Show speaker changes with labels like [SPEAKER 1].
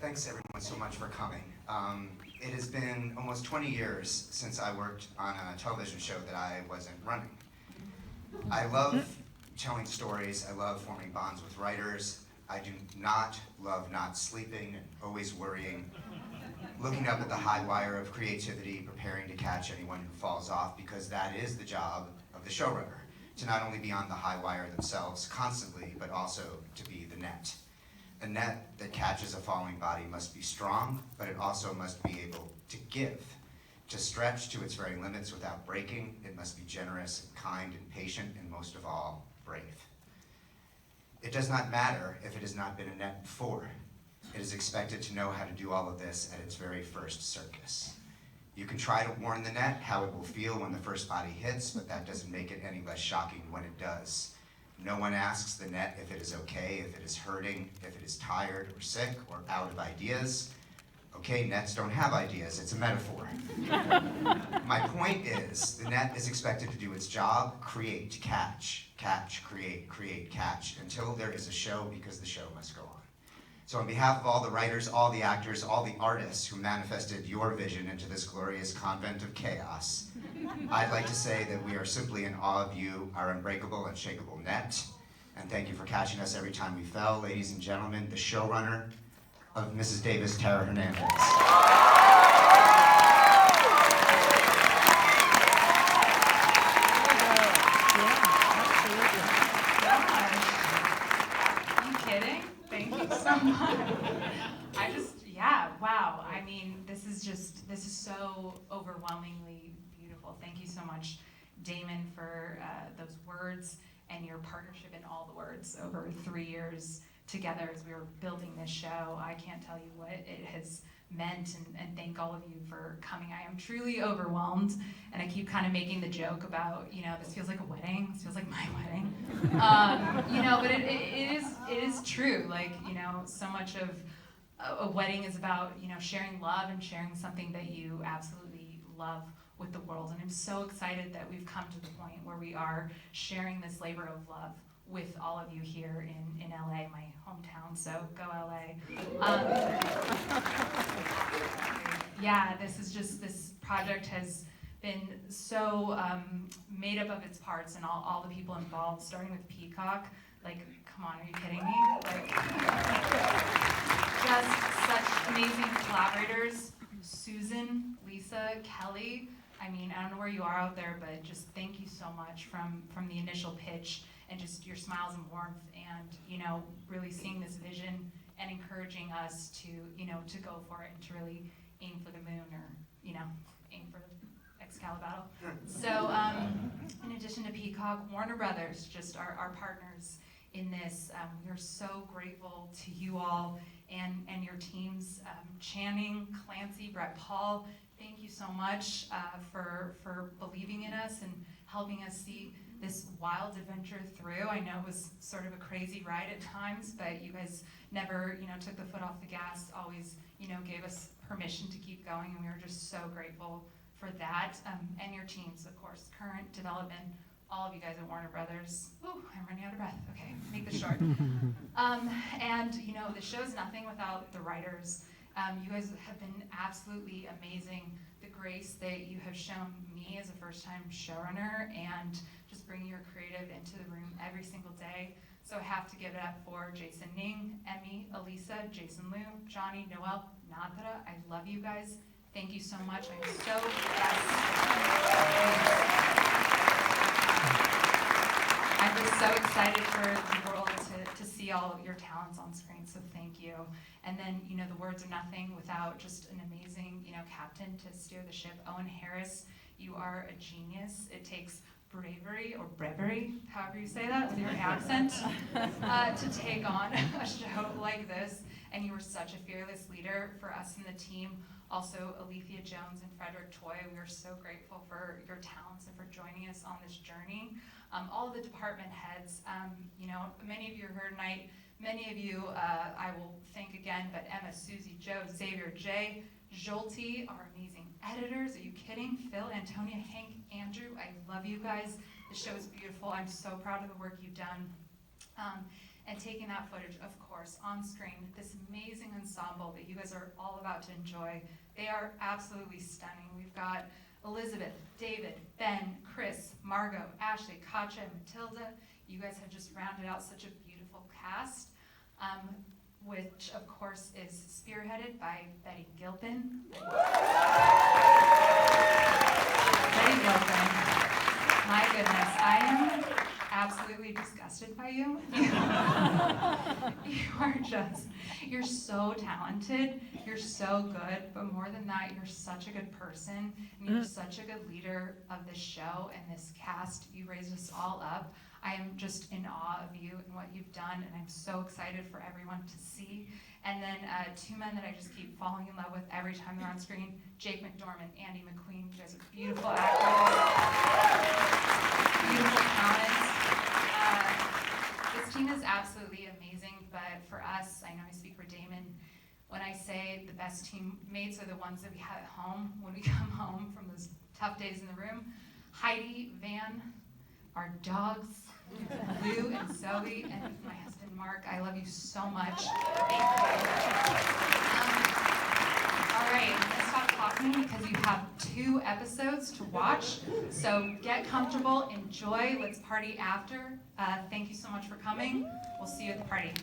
[SPEAKER 1] Thanks everyone so much for coming. It has been almost 20 years since I worked on a television show that I wasn't running. I love telling stories, I love forming bonds with writers. I do not love not sleeping and always worrying, looking up at the high wire of creativity, preparing to catch anyone who falls off, because that is the job of the showrunner, to not only be on the high wire themselves constantly, but also to be the net. A net that catches a falling body must be strong, but it also must be able to give, to stretch to its very limits without breaking. It must be generous and kind and patient, and most of all, brave. It does not matter if it has not been a net before. It is expected to know how to do all of this at its very first circus. You can try to warn the net how it will feel when the first body hits, but that doesn't make it any less shocking when it does. No one asks the net if it is okay, if it is hurting, if it is tired or sick or out of ideas. Okay, nets don't have ideas, it's a metaphor. My point is, the net is expected to do its job, create, catch, create, catch, until there is a show, because the show must go on. So on behalf of all the writers, all the actors, all the artists who manifested your vision into this glorious convent of chaos, I'd like to say that we are simply in awe of you, our unbreakable, unshakable net. And thank you for catching us every time we fell. Ladies and gentlemen, the showrunner of Mrs. Davis, Tara Hernandez.
[SPEAKER 2] Are you kidding? Thank you so much. Wow. I mean, this is so overwhelmingly beautiful. Thank you so much, Damon, for those words and your partnership in all the words over 3 years together as we were building this show. I can't tell you what it has meant, and thank all of you for coming. I am truly overwhelmed, and I keep kind of making the joke about, this feels like a wedding, this feels like my wedding. But it is true. Like, so much of a wedding is about, sharing love and sharing something that you absolutely love with the world. And I'm so excited that we've come to the point where we are sharing this labor of love with all of you here in LA, my hometown, so go LA. This project has been so made up of its parts, and all the people involved, starting with Peacock. Like, come on, are you kidding me? Like, just such amazing collaborators. Susan, Lisa, Kelly. I mean, I don't know where you are out there, but just thank you so much from the initial pitch, and just your smiles and warmth, and really seeing this vision and encouraging us to to go for it and to really aim for the moon, or aim for the Excalibur. So in addition to Peacock, Warner Brothers, just our partners in this. We are so grateful to you all and your teams, Channing, Clancy, Brett, Paul. Thank you so much for believing in us and helping us see this wild adventure through. I know it was sort of a crazy ride at times, but you guys never, took the foot off the gas, always, gave us permission to keep going, and we were just so grateful for that. And your teams, of course, current development, all of you guys at Warner Brothers. Ooh, I'm running out of breath. Okay, make this short. And the show's nothing without the writers. You guys have been absolutely amazing. The grace that you have shown me as a first-time showrunner, and just bringing your creative into the room every single day. So I have to give it up for Jason Ning, Emmy, Elisa, Jason Liu, Johnny, Noel, Nadra. I love you guys. Thank you so much. I'm so I'm just so excited for the world to see all of your talents on screen, so thank you. And then, the words are nothing without just an amazing, captain to steer the ship. Owen Harris, you are a genius. It takes bravery, or brevery, however you say that with your accent, to take on a show like this. And you were such a fearless leader for us and the team. Also, Alethea Jones and Frederick Toy, we are so grateful for your talents and for joining us on this journey. All the department heads, many of you are here tonight. Many of you I will thank again, but Emma, Susie, Joe, Xavier, Jay, Jolte, our amazing editors. Are you kidding? Phil, Antonia, Hank, Andrew, I love you guys. The show is beautiful. I'm so proud of the work you've done. and taking that footage, of course, on screen, this amazing ensemble that you guys are all about to enjoy. They are absolutely stunning. We've got Elizabeth, David, Ben, Chris, Margot, Ashley, Katja, and Matilda. You guys have just rounded out such a beautiful cast, which of course is spearheaded by Betty Gilpin. Betty Gilpin, my goodness, I am absolutely disgusted by you. You're so talented, you're so good, but more than that, you're such a good person, and you're such a good leader of this show and this cast. You raised us all up. I am just in awe of you and what you've done, and I'm so excited for everyone to see. And then two men that I just keep falling in love with every time they're on screen, Jake McDormand, Andy McQueen. You guys are beautiful actors, beautiful talents. This team is absolutely amazing, but for us, I know I speak for Damon, when I say the best teammates are the ones that we have at home when we come home from those tough days in the room. Heidi, Van, our dogs, Lou and Zoe, and my husband Mark. I love you so much. Thank you. All right, let's stop talking because you have 2 episodes to watch. So get comfortable, enjoy, let's party after. Thank you so much for coming. We'll see you at the party.